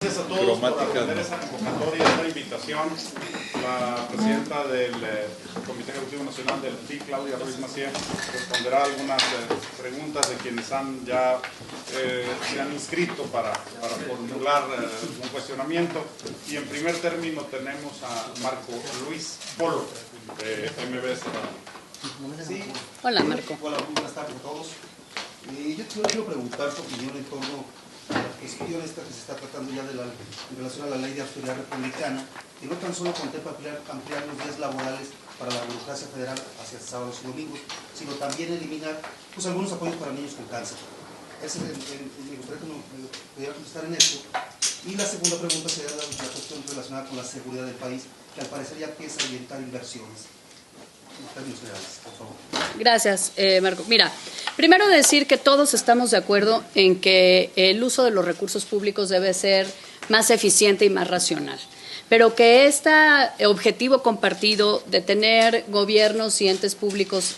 Gracias a todos por atender esa convocatoria, esta invitación. La presidenta del Comité Ejecutivo Nacional del PRI, Claudia Ruiz Massieu, responderá algunas preguntas de quienes se han inscrito para formular un cuestionamiento. Y en primer término tenemos a Marco Luis Polo, de MBS. Sí. Hola, Marco. Hola, buenas tardes a todos. Yo quiero preguntar su opinión en torno a la cuestión esta que se está tratando ya en relación a la ley de austeridad republicana, que no tan solo contempla ampliar los días laborales para la burocracia federal hacia sábados y domingos, sino también eliminar algunos apoyos para niños con cáncer. Me gustaría que me pudiera contestar en esto. Y la segunda pregunta sería la cuestión relacionada con la seguridad del país, que al parecer ya empieza a orientar inversiones. Gracias, Marco. Mira, primero decir que todos estamos de acuerdo en que el uso de los recursos públicos debe ser más eficiente y más racional, pero que este objetivo compartido de tener gobiernos y entes públicos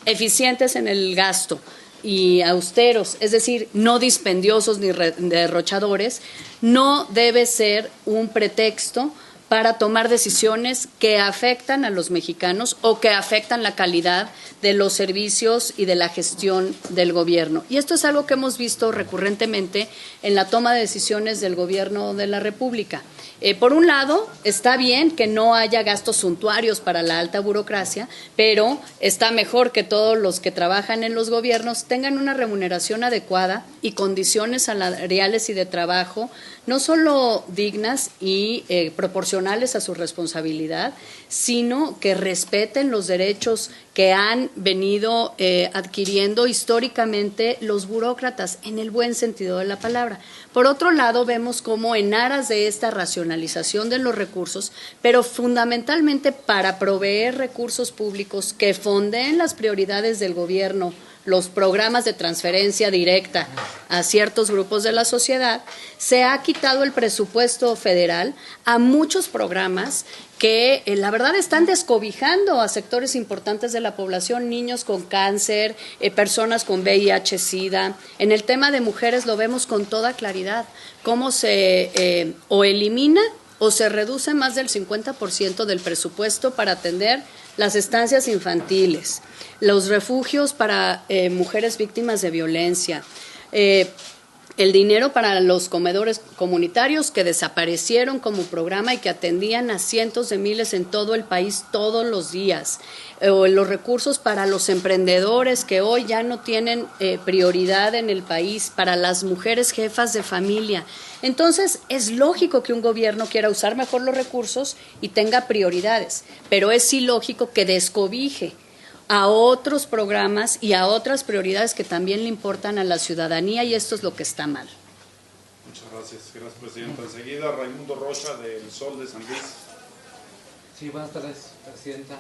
eficientes en el gasto y austeros, es decir, no dispendiosos ni derrochadores, no debe ser un pretexto para tomar decisiones que afectan a los mexicanos o que afectan la calidad de los servicios y de la gestión del gobierno. Y esto es algo que hemos visto recurrentemente en la toma de decisiones del gobierno de la República. Por un lado, está bien que no haya gastos suntuarios para la alta burocracia, pero está mejor que todos los que trabajan en los gobiernos tengan una remuneración adecuada y condiciones salariales y de trabajo no solo dignas y proporcionales a su responsabilidad, sino que respeten los derechos que han venido adquiriendo históricamente los burócratas, en el buen sentido de la palabra. Por otro lado, vemos cómo en aras de esta racionalización de los recursos, pero fundamentalmente para proveer recursos públicos que fondeen las prioridades del gobierno, los programas de transferencia directa a ciertos grupos de la sociedad, se ha quitado el presupuesto federal a muchos programas que la verdad están descobijando a sectores importantes de la población, niños con cáncer, personas con VIH-Sida. En el tema de mujeres lo vemos con toda claridad, cómo se o elimina o se reduce más del 50% del presupuesto para atender las estancias infantiles, los refugios para mujeres víctimas de violencia, el dinero para los comedores comunitarios que desaparecieron como programa y que atendían a cientos de miles en todo el país todos los días, o los recursos para los emprendedores que hoy ya no tienen prioridad en el país, para las mujeres jefas de familia. Entonces, es lógico que un gobierno quiera usar mejor los recursos y tenga prioridades, pero es ilógico que descobije a otros programas y a otras prioridades que también le importan a la ciudadanía, y esto es lo que está mal. Muchas gracias, Presidenta. Enseguida, Raimundo Rocha, del Sol de San Luis. Sí, buenas tardes, Presidenta.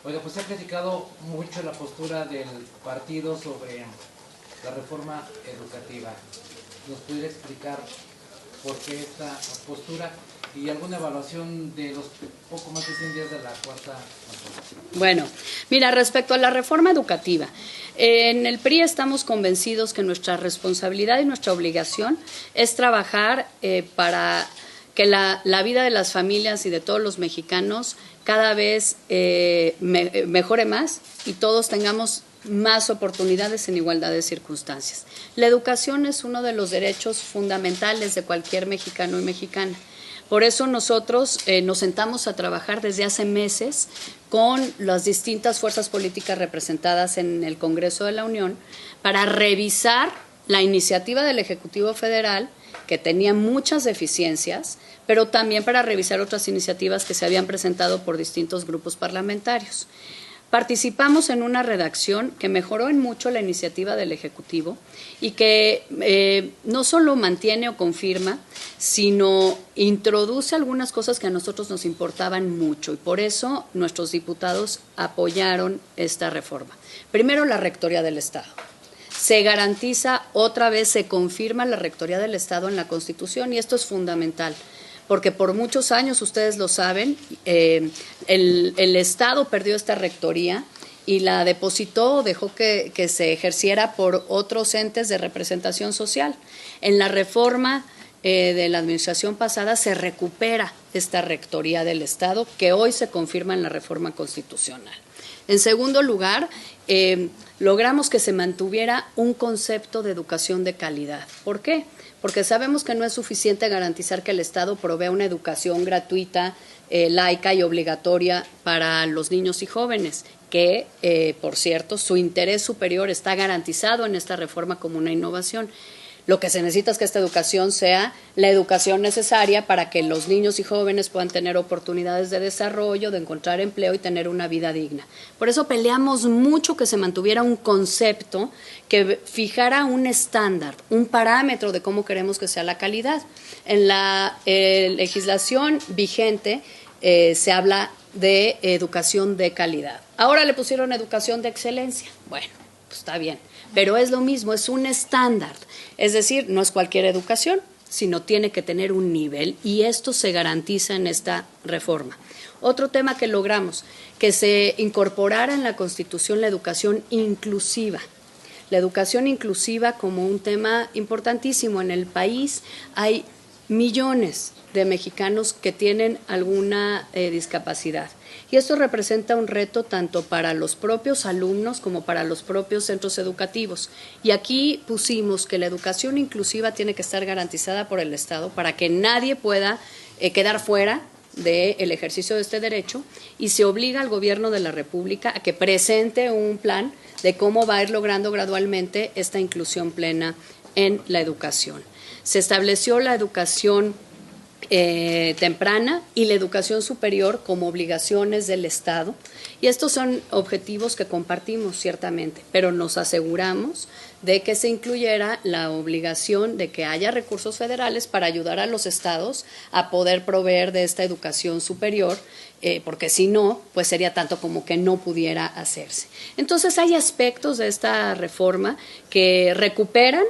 Oiga, pues se ha criticado mucho la postura del partido sobre la reforma educativa. ¿Nos pudiera explicar por qué esta postura y alguna evaluación de los poco más de 100 días de la cuarta? Bueno, mira, respecto a la reforma educativa, en el PRI estamos convencidos que nuestra responsabilidad y nuestra obligación es trabajar para que la vida de las familias y de todos los mexicanos cada vez mejore más y todos tengamos más oportunidades en igualdad de circunstancias. La educación es uno de los derechos fundamentales de cualquier mexicano y mexicana. Por eso nosotros nos sentamos a trabajar desde hace meses con las distintas fuerzas políticas representadas en el Congreso de la Unión para revisar la iniciativa del Ejecutivo Federal, que tenía muchas deficiencias, pero también para revisar otras iniciativas que se habían presentado por distintos grupos parlamentarios. Participamos en una redacción que mejoró en mucho la iniciativa del Ejecutivo y que no solo mantiene o confirma, sino introduce algunas cosas que a nosotros nos importaban mucho, y por eso nuestros diputados apoyaron esta reforma. Primero, la Rectoría del Estado. Se garantiza otra vez, se confirma la Rectoría del Estado en la Constitución, y esto es fundamental, porque por muchos años, ustedes lo saben, el Estado perdió esta rectoría y la depositó, dejó que se ejerciera por otros entes de representación social. En la reforma de la administración pasada se recupera esta rectoría del Estado que hoy se confirma en la reforma constitucional. En segundo lugar, logramos que se mantuviera un concepto de educación de calidad. ¿Por qué? Porque sabemos que no es suficiente garantizar que el Estado provea una educación gratuita, laica y obligatoria para los niños y jóvenes, que, por cierto, su interés superior está garantizado en esta reforma como una innovación. Lo que se necesita es que esta educación sea la educación necesaria para que los niños y jóvenes puedan tener oportunidades de desarrollo, de encontrar empleo y tener una vida digna. Por eso peleamos mucho que se mantuviera un concepto que fijara un estándar, un parámetro de cómo queremos que sea la calidad. En la legislación vigente se habla de educación de calidad. Ahora le pusieron educación de excelencia. Bueno, pues está bien, pero es lo mismo, es un estándar. Es decir, no es cualquier educación, sino tiene que tener un nivel y esto se garantiza en esta reforma. Otro tema que logramos, que se incorporara en la Constitución la educación inclusiva. La educación inclusiva como un tema importantísimo. En el país hay millones de mexicanos que tienen alguna discapacidad. Y esto representa un reto tanto para los propios alumnos como para los propios centros educativos. Y aquí pusimos que la educación inclusiva tiene que estar garantizada por el Estado para que nadie pueda quedar fuera del ejercicio de este derecho y se obliga al gobierno de la República a que presente un plan de cómo va a ir logrando gradualmente esta inclusión plena en la educación. Se estableció la educación temprana y la educación superior como obligaciones del Estado y estos son objetivos que compartimos ciertamente, pero nos aseguramos de que se incluyera la obligación de que haya recursos federales para ayudar a los estados a poder proveer de esta educación superior, porque si no, pues sería tanto como que no pudiera hacerse. Entonces hay aspectos de esta reforma que recuperan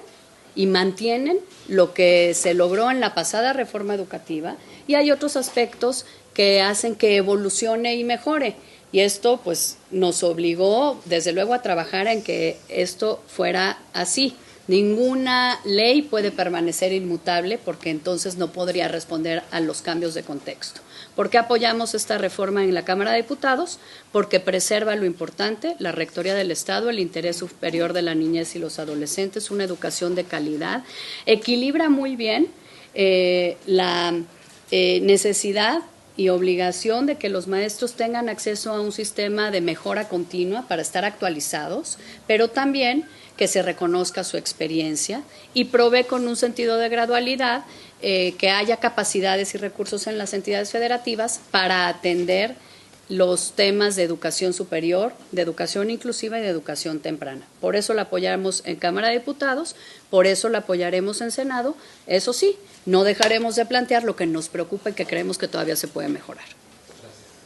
y mantienen lo que se logró en la pasada reforma educativa y hay otros aspectos que hacen que evolucione y mejore. Y esto pues nos obligó desde luego a trabajar en que esto fuera así. Ninguna ley puede permanecer inmutable porque entonces no podría responder a los cambios de contexto. ¿Por qué apoyamos esta reforma en la Cámara de Diputados? Porque preserva lo importante, la Rectoría del Estado, el interés superior de la niñez y los adolescentes, una educación de calidad, equilibra muy bien la necesidad y obligación de que los maestros tengan acceso a un sistema de mejora continua para estar actualizados, pero también que se reconozca su experiencia y provee con un sentido de gradualidad que haya capacidades y recursos en las entidades federativas para atender los temas de educación superior, de educación inclusiva y de educación temprana. Por eso la apoyamos en Cámara de Diputados, por eso la apoyaremos en Senado. Eso sí, no dejaremos de plantear lo que nos preocupa y que creemos que todavía se puede mejorar.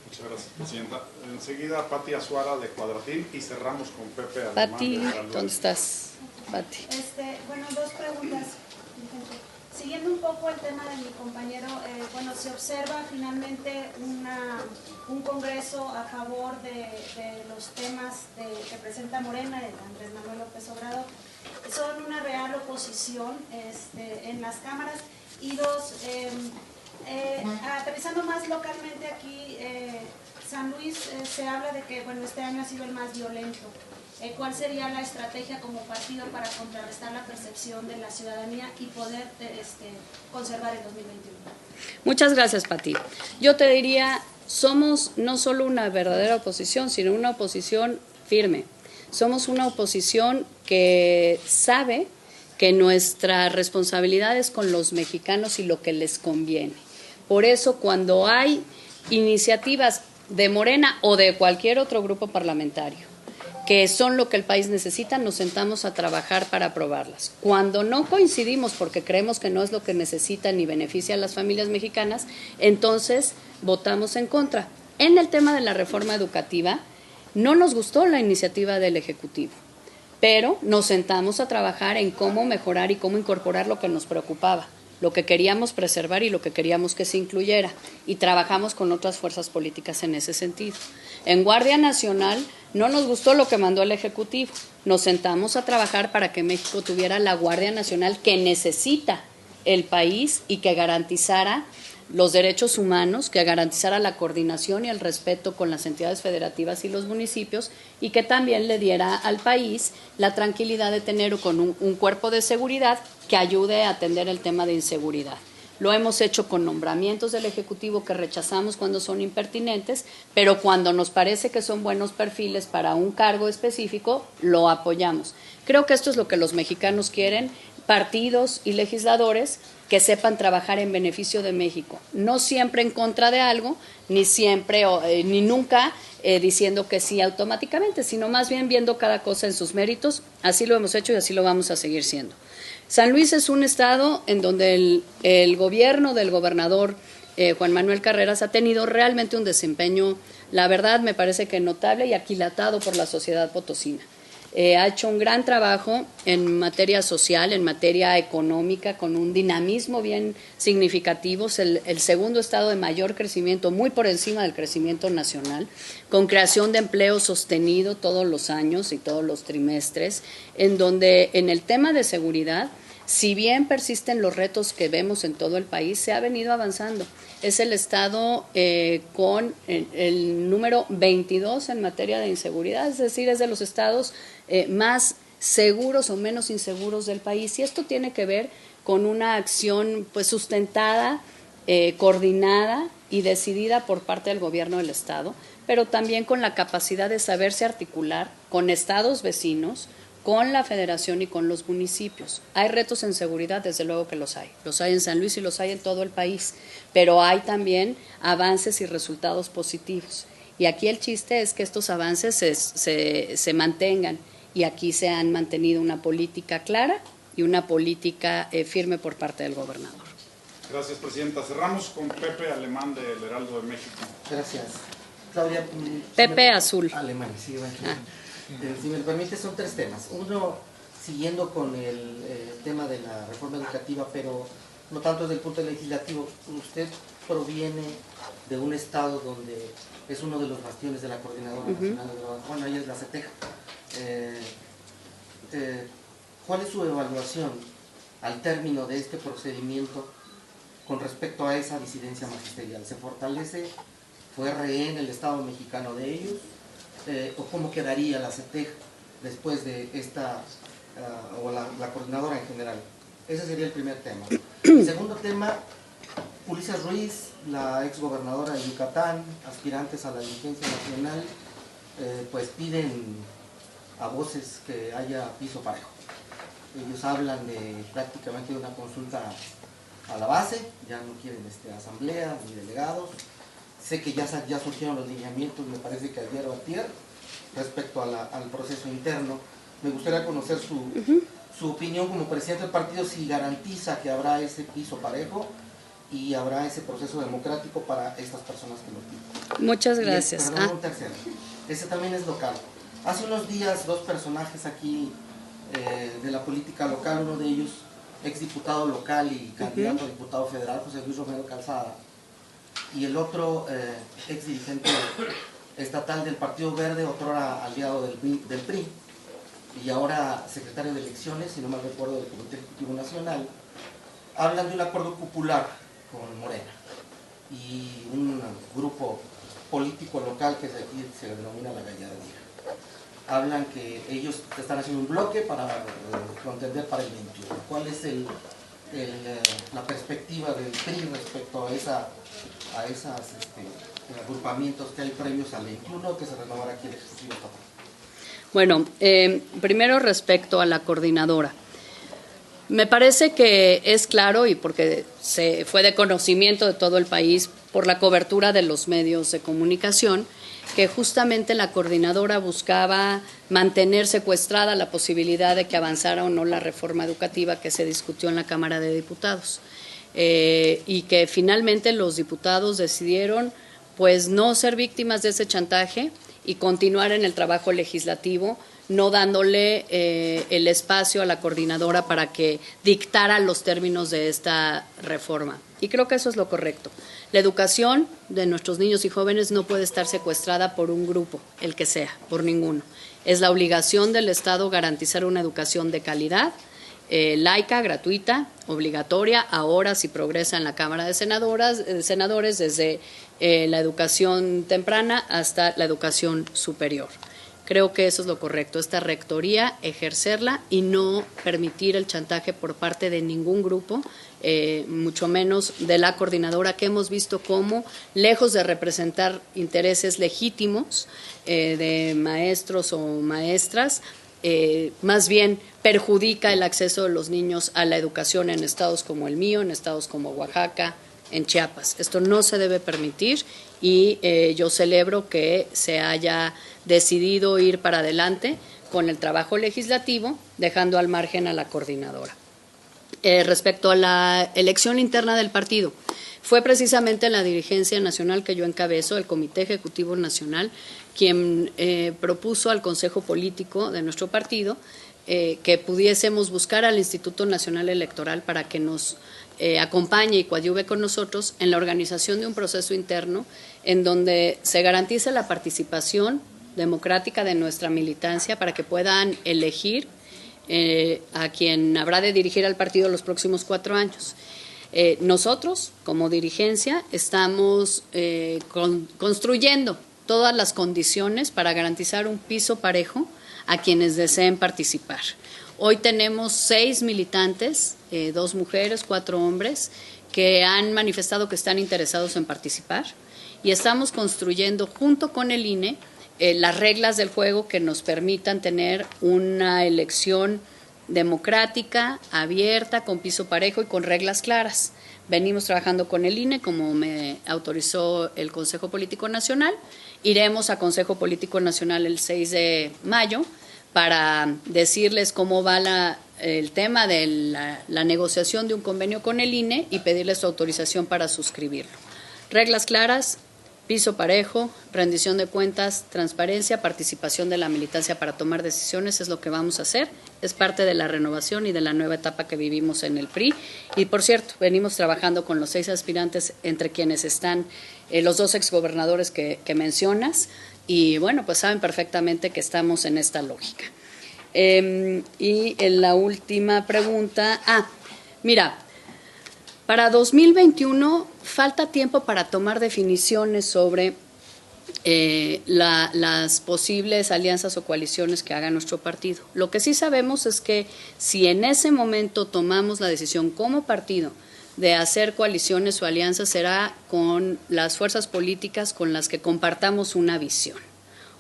Muchas gracias, Presidenta. Enseguida, Pati Azuara de Cuadratín y cerramos con Pepe Alemán. Pati, ¿dónde estás? Pati. Bueno, dos preguntas. Siguiendo un poco el tema de mi compañero, bueno, se observa finalmente un congreso a favor de los temas que presenta Morena, de Andrés Manuel López Obrador. Son una real oposición en las cámaras y dos, aterrizando más localmente aquí, San Luis se habla de que bueno, este año ha sido el más violento. ¿Cuál sería la estrategia como partido para contrarrestar la percepción de la ciudadanía y poder conservar el 2021? Muchas gracias, Pati. Yo te diría, somos no solo una verdadera oposición, sino una oposición firme. Somos una oposición que sabe que nuestra responsabilidad es con los mexicanos y lo que les conviene. Por eso, cuando hay iniciativas de Morena o de cualquier otro grupo parlamentario que son lo que el país necesita, nos sentamos a trabajar para aprobarlas. Cuando no coincidimos porque creemos que no es lo que necesitan ni beneficia a las familias mexicanas, entonces votamos en contra. En el tema de la reforma educativa, no nos gustó la iniciativa del Ejecutivo, pero nos sentamos a trabajar en cómo mejorar y cómo incorporar lo que nos preocupaba, lo que queríamos preservar y lo que queríamos que se incluyera, y trabajamos con otras fuerzas políticas en ese sentido. En Guardia Nacional no nos gustó lo que mandó el Ejecutivo, nos sentamos a trabajar para que México tuviera la Guardia Nacional que necesita el país y que garantizara los derechos humanos, que garantizara la coordinación y el respeto con las entidades federativas y los municipios, y que también le diera al país la tranquilidad de tener con un cuerpo de seguridad que ayude a atender el tema de inseguridad. Lo hemos hecho con nombramientos del Ejecutivo que rechazamos cuando son impertinentes, pero cuando nos parece que son buenos perfiles para un cargo específico, lo apoyamos. Creo que esto es lo que los mexicanos quieren, partidos y legisladores que sepan trabajar en beneficio de México, no siempre en contra de algo, ni siempre ni nunca diciendo que sí automáticamente, sino más bien viendo cada cosa en sus méritos. Así lo hemos hecho y así lo vamos a seguir siendo. San Luis es un estado en donde el gobierno del gobernador Juan Manuel Carreras ha tenido realmente un desempeño, la verdad me parece que notable y aquilatado por la sociedad potosina. Ha hecho un gran trabajo en materia social, en materia económica, con un dinamismo bien significativo. Es el segundo estado de mayor crecimiento, muy por encima del crecimiento nacional, con creación de empleo sostenido todos los años y todos los trimestres, en donde en el tema de seguridad, si bien persisten los retos que vemos en todo el país, se ha venido avanzando. Es el estado con el número 22 en materia de inseguridad, es decir, es de los estados más seguros o menos inseguros del país. Y esto tiene que ver con una acción pues sustentada, coordinada y decidida por parte del gobierno del estado, pero también con la capacidad de saberse articular con estados vecinos, con la federación y con los municipios. Hay retos en seguridad, desde luego que los hay en San Luis y los hay en todo el país, pero hay también avances y resultados positivos. Y aquí el chiste es que estos avances se mantengan, y aquí se han mantenido una política clara y una política firme por parte del gobernador. Gracias, Presidenta. Cerramos con Pepe Alemán del Heraldo de México. Gracias. Claudia. Pepe Azul. Alemán, sí, si me permite, son tres temas. Uno, siguiendo con el tema de la reforma educativa, pero no tanto desde el punto legislativo. Usted proviene de un estado donde es uno de los bastiones de la Coordinadora Nacional de Trabajo, bueno, ella es la CETEJ. ¿Cuál es su evaluación al término de este procedimiento con respecto a esa disidencia magisterial? ¿Se fortalece? ¿Fue rehén el Estado mexicano de ellos? ¿O cómo quedaría la CETEJ después de esta, o la coordinadora en general? Ese sería el primer tema. El segundo tema, Ulises Ruiz, la exgobernadora de Yucatán, aspirantes a la dirigencia nacional, pues piden a voces que haya piso parejo. Ellos hablan de prácticamente de una consulta a la base, ya no quieren asamblea ni delegados. Sé que ya surgieron los lineamientos, me parece que ayer o antier, respecto al proceso interno. Me gustaría conocer su opinión como presidente del partido, si garantiza que habrá ese piso parejo y habrá ese proceso democrático para estas personas que lo piden. Muchas gracias. Perdón, un tercero. Ese también es local. Hace unos días dos personajes aquí de la política local, uno de ellos exdiputado local y candidato a diputado federal, José Luis Romero Calzada, y el otro exdirigente estatal del Partido Verde, otrora aliado del PRI, y ahora secretario de elecciones, si no mal recuerdo, del Comité Ejecutivo Nacional, hablan de un acuerdo popular con Morena y un grupo político local que se denomina la Gallardía. Hablan que ellos están haciendo un bloque para contender para el 21. ¿Cuál es la perspectiva del PRI respecto a esos agrupamientos que hay previos al 21 que se renovará aquí el Ejecutivo estatal? Bueno, primero respecto a la coordinadora. Me parece que es claro, y porque se fue de conocimiento de todo el país por la cobertura de los medios de comunicación, que justamente la coordinadora buscaba mantener secuestrada la posibilidad de que avanzara o no la reforma educativa que se discutió en la Cámara de Diputados, y que finalmente los diputados decidieron pues no ser víctimas de ese chantaje y continuar en el trabajo legislativo, no dándole el espacio a la coordinadora para que dictara los términos de esta reforma. Y creo que eso es lo correcto. La educación de nuestros niños y jóvenes no puede estar secuestrada por un grupo, el que sea, por ninguno. Es la obligación del Estado garantizar una educación de calidad laica, gratuita, obligatoria, ahora si progresa en la Cámara de Senadores desde la educación temprana hasta la educación superior. Creo que eso es lo correcto, esta rectoría, ejercerla y no permitir el chantaje por parte de ningún grupo, mucho menos de la coordinadora, que hemos visto cómo, lejos de representar intereses legítimos de maestros o maestras, más bien perjudica el acceso de los niños a la educación en estados como el mío, en estados como Oaxaca, en Chiapas. Esto no se debe permitir y yo celebro que se haya decidido ir para adelante con el trabajo legislativo, dejando al margen a la coordinadora. Respecto a la elección interna del partido, fue precisamente la dirigencia nacional que yo encabezo, el Comité Ejecutivo Nacional, quien propuso al Consejo Político de nuestro partido que pudiésemos buscar al Instituto Nacional Electoral para que nos acompañe y coadyuve con nosotros en la organización de un proceso interno en donde se garantice la participación democrática de nuestra militancia para que puedan elegir a quien habrá de dirigir al partido los próximos 4 años. Nosotros, como dirigencia, estamos construyendo todas las condiciones para garantizar un piso parejo a quienes deseen participar. Hoy tenemos 6 militantes, 2 mujeres, 4 hombres, que han manifestado que están interesados en participar y estamos construyendo junto con el INE las reglas del juego que nos permitan tener una elección democrática, abierta, con piso parejo y con reglas claras. Venimos trabajando con el INE, como me autorizó el Consejo Político Nacional. Iremos a Consejo Político Nacional el 6 de mayo para decirles cómo va el tema de la negociación de un convenio con el INE y pedirles su autorización para suscribirlo. Reglas claras, piso parejo, rendición de cuentas, transparencia, participación de la militancia para tomar decisiones es lo que vamos a hacer. Es parte de la renovación y de la nueva etapa que vivimos en el PRI. Y por cierto, venimos trabajando con los 6 aspirantes, entre quienes están los 2 exgobernadores que mencionas. Y bueno, pues saben perfectamente que estamos en esta lógica. Y en la última pregunta, mira, para 2021 falta tiempo para tomar definiciones sobre las posibles alianzas o coaliciones que haga nuestro partido. Lo que sí sabemos es que si en ese momento tomamos la decisión como partido de hacer coaliciones o alianzas, será con las fuerzas políticas con las que compartamos una visión.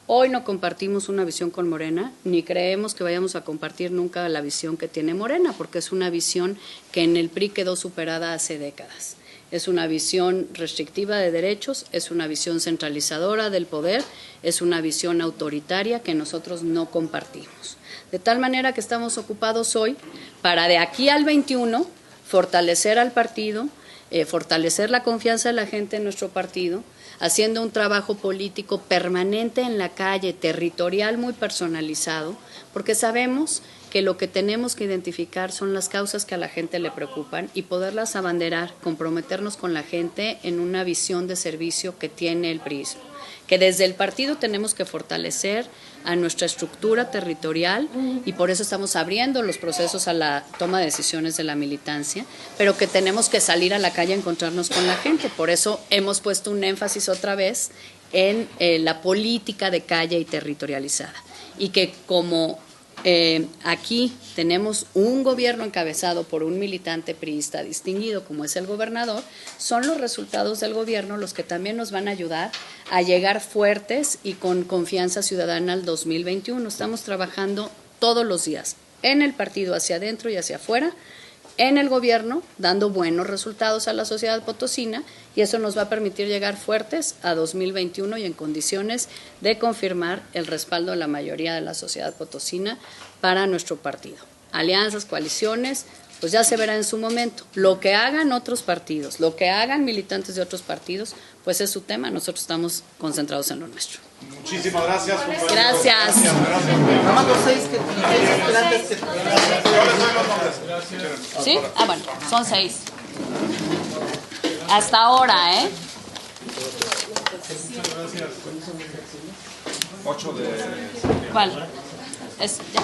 Hoy no compartimos una visión con Morena, ni creemos que vayamos a compartir nunca la visión que tiene Morena, porque es una visión que en el PRI quedó superada hace décadas. Es una visión restrictiva de derechos, es una visión centralizadora del poder, es una visión autoritaria que nosotros no compartimos. De tal manera que estamos ocupados hoy para de aquí al 21 fortalecer al partido, fortalecer la confianza de la gente en nuestro partido, haciendo un trabajo político permanente en la calle, territorial, muy personalizado, porque sabemos que lo que tenemos que identificar son las causas que a la gente le preocupan y poderlas abanderar, comprometernos con la gente en una visión de servicio que tiene el PRIismo, que desde el partido tenemos que fortalecer a nuestra estructura territorial y por eso estamos abriendo los procesos a la toma de decisiones de la militancia, pero que tenemos que salir a la calle a encontrarnos con la gente. Por eso hemos puesto un énfasis otra vez en la política de calle y territorializada. Y que como aquí tenemos un gobierno encabezado por un militante priista distinguido como es el gobernador, son los resultados del gobierno los que también nos van a ayudar a llegar fuertes y con confianza ciudadana al 2021. Estamos trabajando todos los días en el partido, hacia adentro y hacia afuera, en el gobierno, dando buenos resultados a la sociedad potosina, y eso nos va a permitir llegar fuertes a 2021 y en condiciones de confirmar el respaldo de la mayoría de la sociedad potosina para nuestro partido. Alianzas, coaliciones, pues ya se verá en su momento. Lo que hagan otros partidos, lo que hagan militantes de otros partidos, pues es su tema. Nosotros estamos concentrados en lo nuestro. Muchísimas gracias. Gracias. Nada más los 6 aspirantes que... Yo les doy los nombres. ¿Sí? Bueno, son 6. Hasta ahora, 8 de... ¿Cuál? Es, ya.